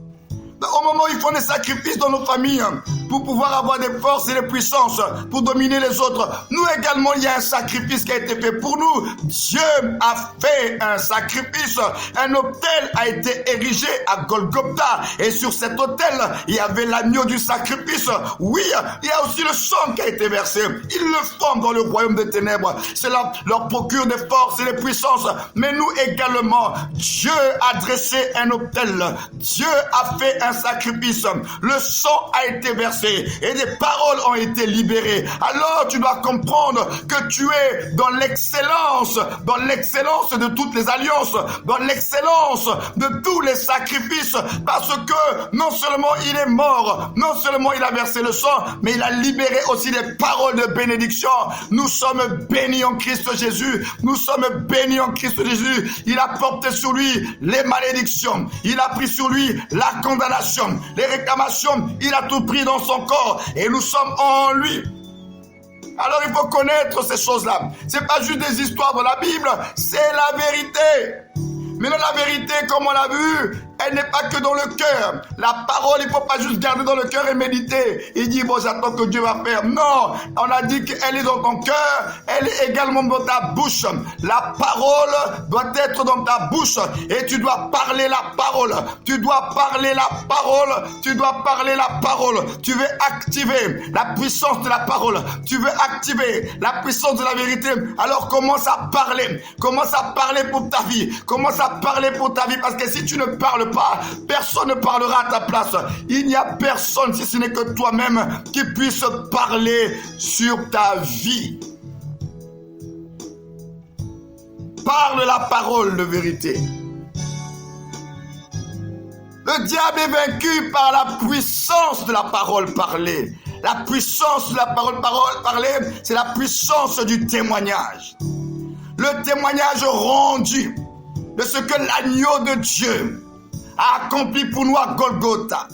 Au moment où ils font des sacrifices dans nos familles pour pouvoir avoir des forces et des puissances pour dominer les autres, nous également, il y a un sacrifice qui a été fait pour nous. Dieu a fait un sacrifice. Un autel a été érigé à Golgotha et sur cet autel, il y avait l'agneau du sacrifice. Oui, il y a aussi le sang qui a été versé. Ils le font dans le royaume des ténèbres. Cela leur procure des forces et des puissances. Mais nous également, Dieu a dressé un autel. Dieu a fait un sacrifice. Le sang a été versé et des paroles ont été libérées. Alors tu dois comprendre que tu es dans l'excellence de toutes les alliances, dans l'excellence de tous les sacrifices, parce que non seulement il est mort, non seulement il a versé le sang, mais il a libéré aussi des paroles de bénédiction. Nous sommes bénis en Christ Jésus. Nous sommes bénis en Christ Jésus. Il a porté sur lui les malédictions. Il a pris sur lui la condamnation. Les réclamations, il a tout pris dans son corps et nous sommes en lui. Alors il faut connaître ces choses-là. C'est pas juste des histoires dans la Bible, c'est la vérité. Mais dans la vérité, comme on l'a vu, elle n'est pas que dans le cœur. La parole, il ne faut pas juste garder dans le cœur et méditer. Il dit, bon, j'attends que Dieu va faire. Non, on a dit qu'elle est dans ton cœur, elle est également dans ta bouche. La parole doit être dans ta bouche et tu dois parler la parole. Tu dois parler la parole. Tu dois parler la parole. Tu veux activer la puissance de la parole. Tu veux activer la puissance de la vérité. Alors commence à parler. Commence à parler pour ta vie. Commence à parler pour ta vie parce que si tu ne parles pas, personne ne parlera à ta place. Il n'y a personne, si ce n'est que toi-même, qui puisse parler sur ta vie. Parle la parole de vérité. Le diable est vaincu par la puissance de la parole parlée. La puissance de la parole parlée, c'est la puissance du témoignage. Le témoignage rendu de ce que l'agneau de Dieu a accompli pour nous à Golgotha.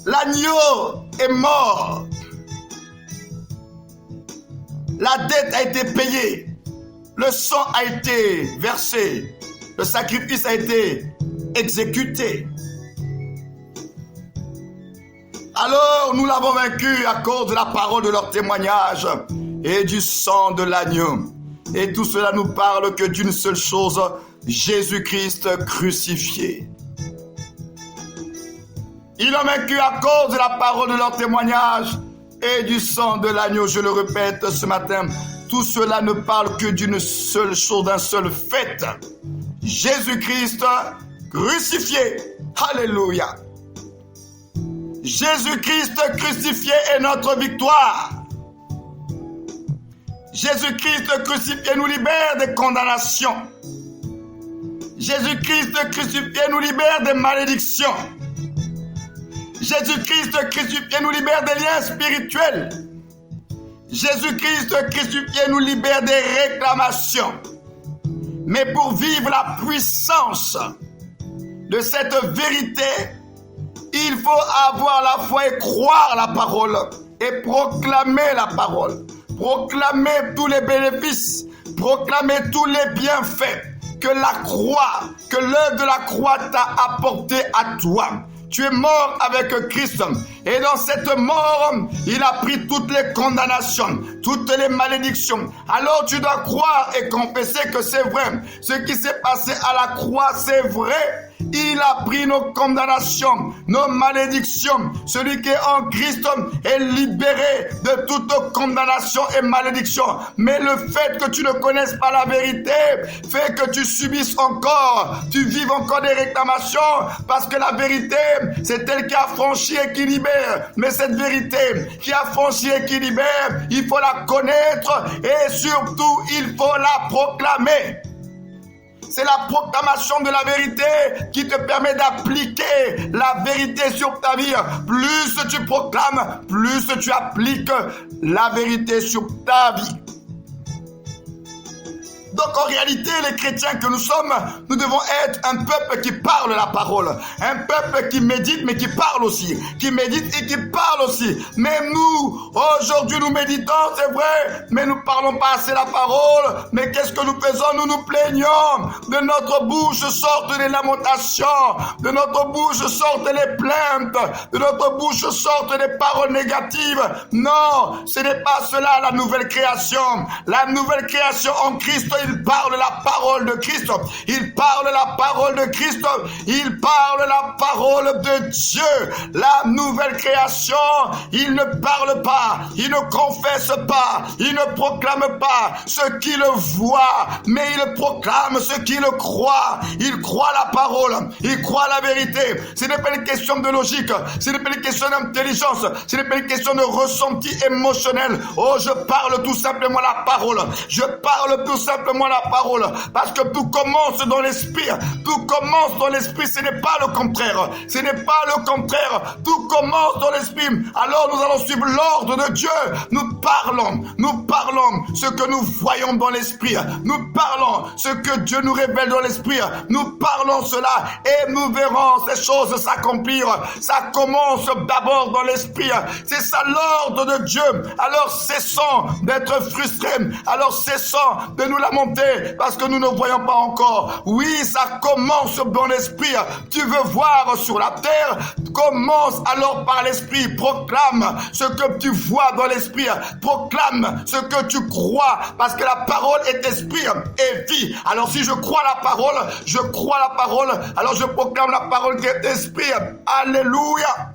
L'agneau est mort. La dette a été payée. Le sang a été versé. Le sacrifice a été exécuté. Alors nous l'avons vaincu à cause de la parole de leur témoignage et du sang de l'agneau. Et tout cela nous parle que d'une seule chose, Jésus-Christ crucifié. Ils l'ont vaincu à cause de la parole de leur témoignage et du sang de l'agneau. Je le répète ce matin, tout cela ne parle que d'une seule chose, d'un seul fait. Jésus-Christ crucifié. Alléluia. Jésus-Christ crucifié est notre victoire. Jésus-Christ crucifié nous libère des condamnations. Jésus-Christ crucifié nous libère des malédictions. Jésus-Christ crucifié nous libère des liens spirituels. Jésus-Christ crucifié nous libère des réclamations. Mais pour vivre la puissance de cette vérité, il faut avoir la foi et croire la parole et proclamer la parole. Proclamer tous les bénéfices, proclamer tous les bienfaits que la croix, que l'œuvre de la croix t'a apporté à toi. Tu es mort avec Christ et dans cette mort, il a pris toutes les condamnations, toutes les malédictions. Alors tu dois croire et confesser que c'est vrai. Ce qui s'est passé à la croix, c'est vrai. Il a pris nos condamnations, nos malédictions. Celui qui est en Christ est libéré de toute condamnation et malédiction. Mais le fait que tu ne connaisses pas la vérité fait que tu subisses encore, tu vives encore des réclamations parce que la vérité, c'est elle qui a franchi et qui libère. Mais cette vérité qui a franchi et qui libère, il faut la connaître et surtout, il faut la proclamer. C'est la proclamation de la vérité qui te permet d'appliquer la vérité sur ta vie. Plus tu proclames, plus tu appliques la vérité sur ta vie. Donc en réalité, les chrétiens que nous sommes, nous devons être un peuple qui parle la parole. Un peuple qui médite mais qui parle aussi. Qui médite et qui parle aussi. Mais nous, aujourd'hui nous méditons, c'est vrai, mais nous ne parlons pas assez la parole. Mais qu'est-ce que nous faisons? Nous nous plaignons. De notre bouche sortent les lamentations. De notre bouche sortent les plaintes. De notre bouche sortent les paroles négatives. Non, ce n'est pas cela la nouvelle création. La nouvelle création en Christ, il parle la parole de Christ. Il parle la parole de Christ. Il parle la parole de Dieu. La nouvelle création, il ne parle pas, il ne confesse pas, il ne proclame pas ce qu'il voit, mais il proclame ce qu'il croit. Il croit la parole, il croit la vérité. Ce n'est pas une question de logique, ce n'est pas une question d'intelligence, ce n'est pas une question de ressenti émotionnel. Oh, je parle tout simplement la parole. Je parle tout simplement la parole, parce que tout commence dans l'esprit. Tout commence dans l'esprit, ce n'est pas le contraire. Ce n'est pas le contraire. Tout commence dans l'esprit. Alors nous allons suivre l'ordre de Dieu. Nous parlons ce que nous voyons dans l'esprit. Nous parlons ce que Dieu nous révèle dans l'esprit. Nous parlons cela et nous verrons ces choses s'accomplir. Ça commence d'abord dans l'esprit. C'est ça l'ordre de Dieu. Alors cessons d'être frustrés. Alors cessons de nous lamenter parce que nous ne voyons pas encore. Oui, ça commence dans l'esprit. Tu veux voir sur la terre? Commence alors par l'esprit. Proclame ce que tu vois dans l'esprit. Proclame ce que tu crois, parce que la parole est esprit et vie. Alors si je crois la parole, alors je proclame la parole qui est esprit. Alléluia.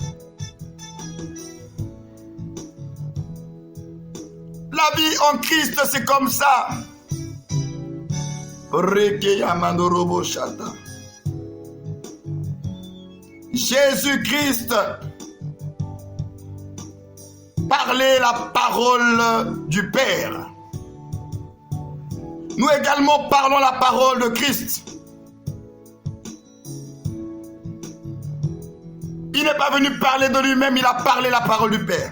La vie en Christ, c'est comme ça. Jésus-Christ parlait la parole du Père. Nous également parlons la parole de Christ. Il n'est pas venu parler de lui-même, il a parlé la parole du Père.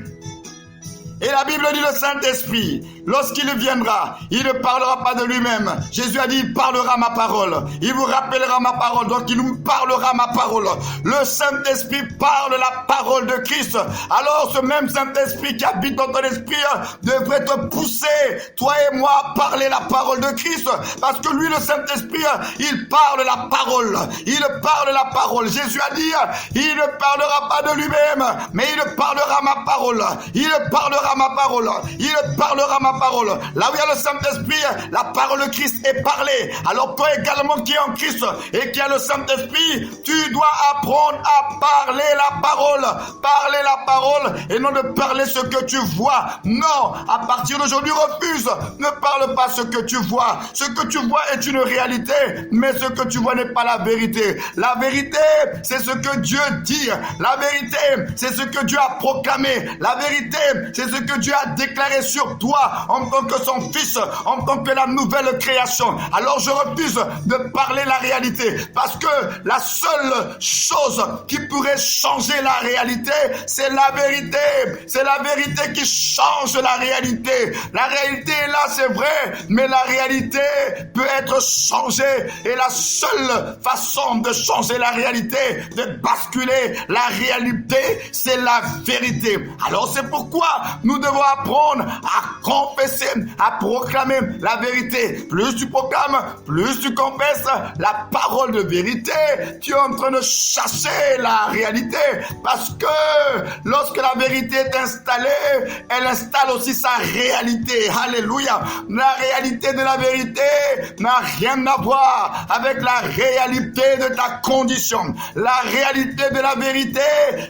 Et la Bible dit le Saint-Esprit, lorsqu'il viendra, il ne parlera pas de lui-même. Jésus a dit, il parlera ma parole. Il vous rappellera ma parole, donc il nous parlera ma parole. Le Saint-Esprit parle la parole de Christ. Alors ce même Saint-Esprit qui habite dans ton esprit devrait te pousser, toi et moi, à parler la parole de Christ. Parce que lui, le Saint-Esprit, il parle la parole. Il parle la parole. Jésus a dit, il ne parlera pas de lui-même, mais il parlera ma parole. Il parlera ma parole. Il parlera ma parole. Là où il y a le Saint-Esprit, la parole de Christ est parlée. Alors toi également qui es en Christ et qui a le Saint-Esprit, tu dois apprendre à parler la parole. Parler la parole et non de parler ce que tu vois. Non, à partir d'aujourd'hui, refuse. Ne parle pas ce que tu vois. Ce que tu vois est une réalité, mais ce que tu vois n'est pas la vérité. La vérité, c'est ce que Dieu dit. La vérité, c'est ce que Dieu a proclamé. La vérité, c'est ce que Dieu a déclaré sur toi. en tant que son fils, en tant que la nouvelle création. Alors je refuse de parler la réalité, parce que la seule chose qui pourrait changer la réalité, c'est la vérité. C'est la vérité qui change la réalité. La réalité est là, c'est vrai, mais la réalité peut être changée. Et la seule façon de changer la réalité, de basculer la réalité, c'est la vérité. Alors c'est pourquoi nous devons apprendre à confesser, à proclamer la vérité. Plus tu proclames, plus tu confesses la parole de vérité, tu es en train de chasser la réalité. Parce que lorsque la vérité est installée, elle installe aussi sa réalité. Alléluia. La réalité de la vérité n'a rien à voir avec la réalité de ta condition. La réalité de la vérité,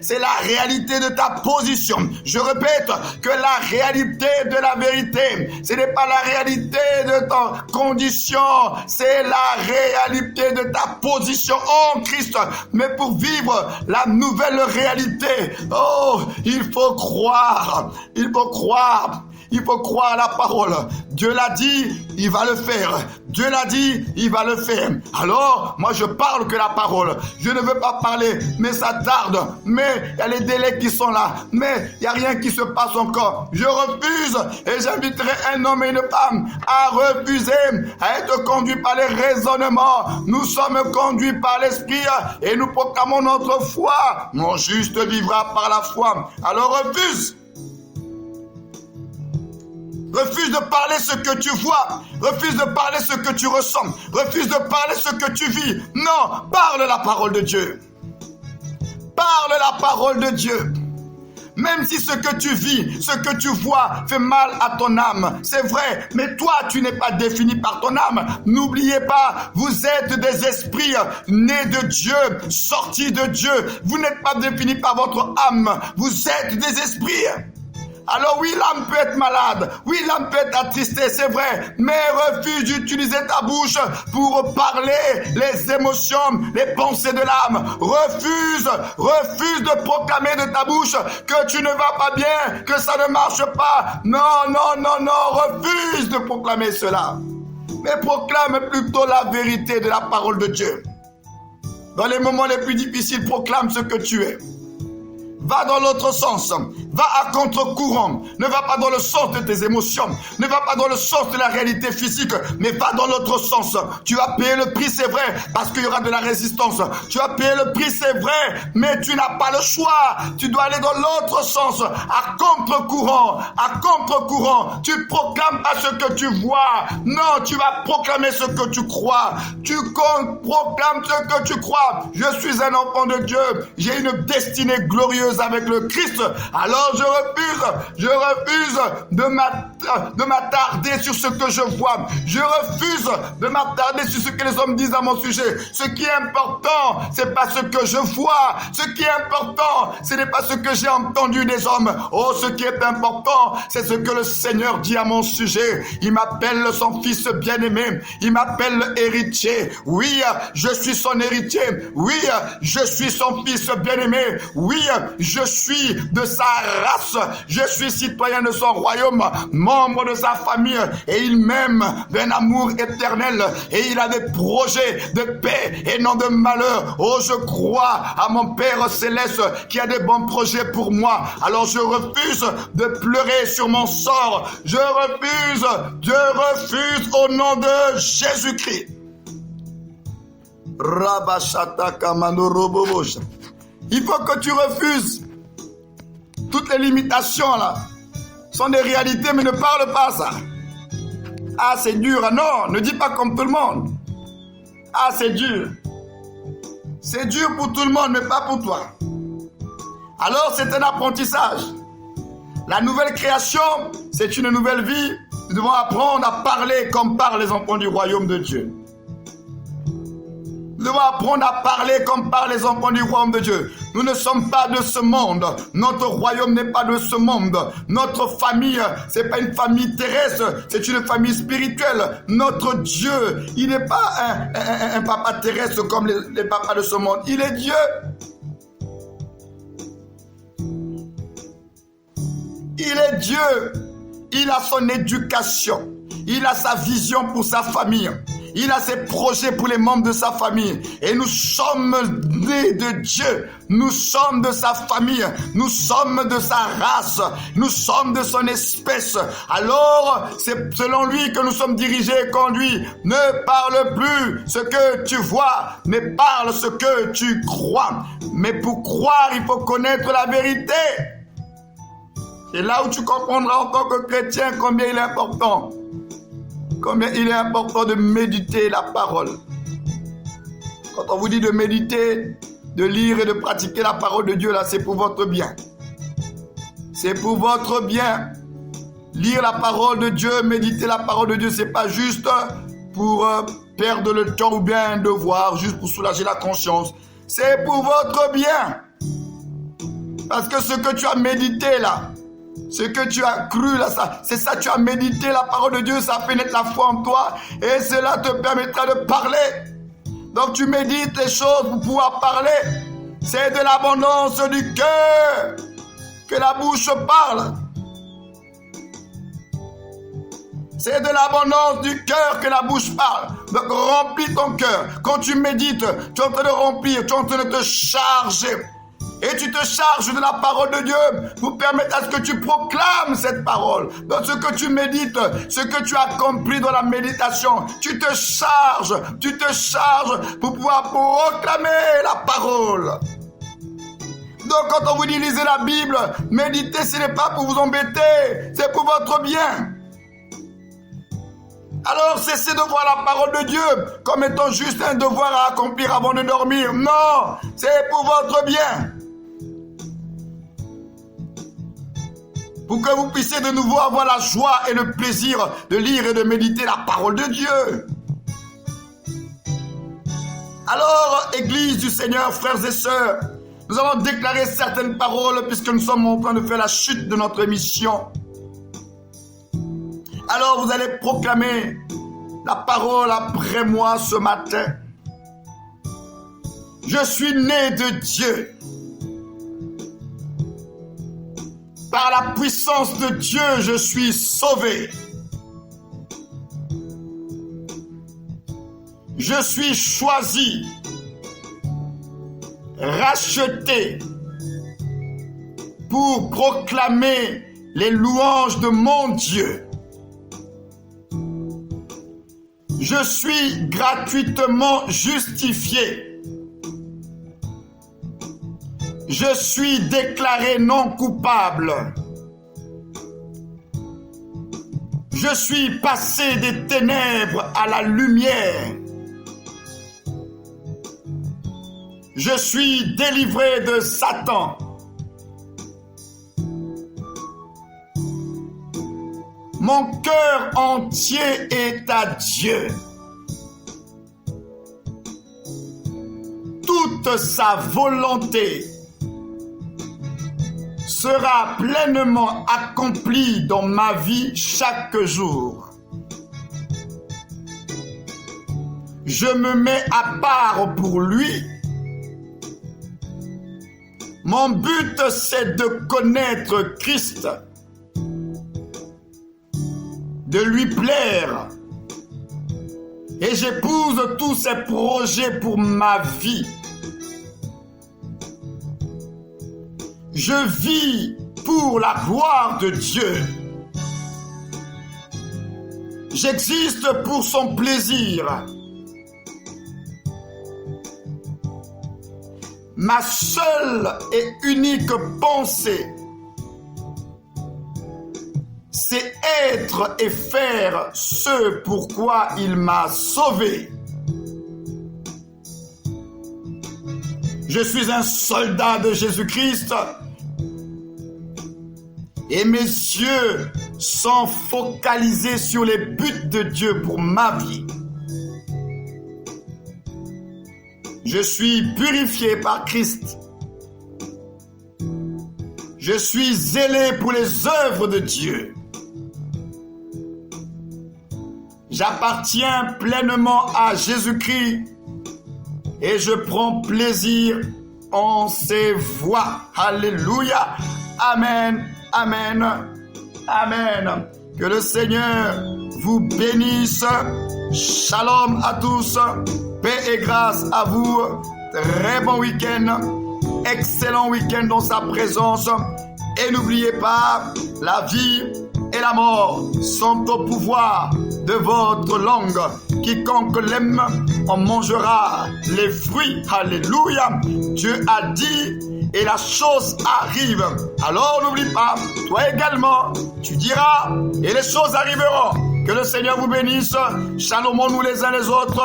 c'est la réalité de ta position. Je répète que la réalité de la vérité, ce n'est pas la réalité de ta condition, c'est la réalité de ta position en Christ. Mais pour vivre la nouvelle réalité, il faut croire, il faut croire. Il faut croire à la parole. Dieu l'a dit, il va le faire. Dieu l'a dit, il va le faire. Alors, moi je parle que la parole. Je ne veux pas parler, mais ça tarde. Mais il y a les délais qui sont là. Mais il n'y a rien qui se passe encore. Je refuse et j'inviterai un homme et une femme à refuser, à être conduits par les raisonnements. Nous sommes conduits par l'Esprit et nous proclamons notre foi. Mon juste vivra par la foi. Alors refuse. Refuse de parler ce que tu vois. Refuse de parler ce que tu ressens. Refuse de parler ce que tu vis. Non, parle la parole de Dieu. Parle la parole de Dieu. Même si ce que tu vis, ce que tu vois fait mal à ton âme, c'est vrai, mais toi, tu n'es pas défini par ton âme. N'oubliez pas, vous êtes des esprits nés de Dieu, sortis de Dieu. Vous n'êtes pas défini par votre âme. Vous êtes des esprits. Alors oui, l'âme peut être malade, oui, l'âme peut être attristée, c'est vrai, mais refuse d'utiliser ta bouche pour parler les émotions, les pensées de l'âme. Refuse de proclamer de ta bouche que tu ne vas pas bien, que ça ne marche pas. Non, refuse de proclamer cela. Mais proclame plutôt la vérité de la parole de Dieu. Dans les moments les plus difficiles, proclame ce que tu es. Va dans l'autre sens, va à contre-courant, ne va pas dans le sens de tes émotions, ne va pas dans le sens de la réalité physique, mais va dans l'autre sens. Tu vas payer le prix, c'est vrai, parce qu'il y aura de la résistance. Tu vas payer le prix, c'est vrai, mais tu n'as pas le choix. Tu dois aller dans l'autre sens, à contre-courant, Tu proclames pas ce que tu vois, non, tu vas proclamer ce que tu crois. Tu proclames ce que tu crois. Je suis un enfant de Dieu, j'ai une destinée glorieuse avec le Christ. Alors je refuse de m'attarder sur ce que je vois. Je refuse de m'attarder sur ce que les hommes disent à mon sujet. Ce qui est important, c'est pas ce que je vois. Ce qui est important, ce n'est pas ce que j'ai entendu des hommes. Oh, ce qui est important, c'est ce que le Seigneur dit à mon sujet. Il m'appelle son fils bien-aimé. Il m'appelle héritier. Oui, je suis son héritier. Oui, je suis son fils bien-aimé. Oui, je suis de sa race, je suis citoyen de son royaume, membre de sa famille, et il m'aime d'un amour éternel, et il a des projets de paix et non de malheur. Oh, je crois à mon Père céleste qui a des bons projets pour moi. Alors je refuse de pleurer sur mon sort. Je refuse au nom de Jésus-Christ. Il faut que tu refuses. Toutes les limitations là sont des réalités, mais ne parle pas ça. Ah, c'est dur. Non, ne dis pas comme tout le monde. Ah, c'est dur. C'est dur pour tout le monde, mais pas pour toi. Alors, c'est un apprentissage. La nouvelle création, c'est une nouvelle vie. Nous devons apprendre à parler comme parlent les enfants du royaume de Dieu. Nous devons apprendre à parler comme parlent les enfants du royaume de Dieu. Nous ne sommes pas de ce monde. Notre royaume n'est pas de ce monde. Notre famille, c'est pas une famille terrestre, c'est une famille spirituelle. Notre Dieu, il n'est pas un papa terrestre comme les papas de ce monde. Il est Dieu. Il est Dieu. il a son éducation, il a sa vision pour sa famille, il a ses projets pour les membres de sa famille. Et nous sommes nés de Dieu, nous sommes de sa famille, nous sommes de sa race, nous sommes de son espèce. Alors, c'est selon lui que nous sommes dirigés et conduits. Ne parle plus ce que tu vois, mais parle ce que tu crois. Mais pour croire, il faut connaître la vérité. C'est là où tu comprendras en tant que chrétien combien il est important. Combien il est important de méditer la parole. Quand on vous dit de méditer, de lire et de pratiquer la parole de Dieu, là, c'est pour votre bien. C'est pour votre bien. Lire la parole de Dieu, méditer la parole de Dieu, c'est pas juste pour perdre le temps ou bien un devoir, juste pour soulager la conscience. C'est pour votre bien. Parce que ce que tu as médité là, ce que tu as cru là, c'est ça, tu as médité la parole de Dieu, ça pénètre la foi en toi et cela te permettra de parler. Donc tu médites les choses pour pouvoir parler. C'est de l'abondance du cœur que la bouche parle. C'est de l'abondance du cœur que la bouche parle. Donc remplis ton cœur. Quand tu médites, tu es en train de remplir, tu es en train de te charger. Et tu te charges de la parole de Dieu pour permettre à ce que tu proclames cette parole. Dans ce que tu médites, ce que tu as compris dans la méditation, tu te charges pour pouvoir proclamer la parole. Donc quand on vous dit lisez la Bible, méditez, ce n'est pas pour vous embêter, c'est pour votre bien. Alors cessez de voir la parole de Dieu comme étant juste un devoir à accomplir avant de dormir. Non, c'est pour votre bien. Pour que vous puissiez de nouveau avoir la joie et le plaisir de lire et de méditer la parole de Dieu. Alors, Église du Seigneur, frères et sœurs, nous allons déclarer certaines paroles puisque nous sommes en train de faire la chute de notre émission. Alors, vous allez proclamer la parole après moi ce matin. Je suis né de Dieu. Par la puissance de Dieu, je suis sauvé. Je suis choisi, racheté pour proclamer les louanges de mon Dieu. Je suis gratuitement justifié. Je suis déclaré non coupable. Je suis passé des ténèbres à la lumière. Je suis délivré de Satan. Mon cœur entier est à Dieu. Toute sa volonté sera pleinement accompli dans ma vie chaque jour. Je me mets à part pour lui. Mon but, c'est de connaître Christ, de lui plaire. Et j'épouse tous ses projets pour ma vie. Je vis pour la gloire de Dieu. J'existe pour son plaisir. Ma seule et unique pensée, c'est être et faire ce pourquoi il m'a sauvé. Je suis un soldat de Jésus-Christ et mes yeux sont focalisés sur les buts de Dieu pour ma vie. Je suis purifié par Christ. Je suis zélé pour les œuvres de Dieu. J'appartiens pleinement à Jésus-Christ et je prends plaisir en ses voies. Alléluia. Amen. Amen. Amen. Que le Seigneur vous bénisse. Shalom à tous. Paix et grâce à vous. Très bon week-end. Excellent week-end dans sa présence. Et n'oubliez pas, la vie et la mort sont au pouvoir de votre langue. Quiconque l'aime en mangera les fruits. Alléluia. Dieu a dit et la chose arrive. Alors n'oublie pas, toi également, tu diras et les choses arriveront. Que le Seigneur vous bénisse. Shalomons-nous les uns les autres.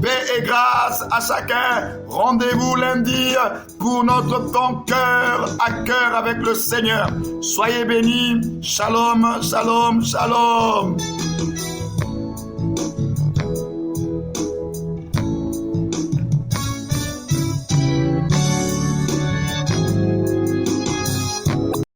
Paix et grâce à chacun. Rendez-vous lundi pour notre temps cœur à cœur avec le Seigneur. Soyez bénis. Shalom, shalom, shalom.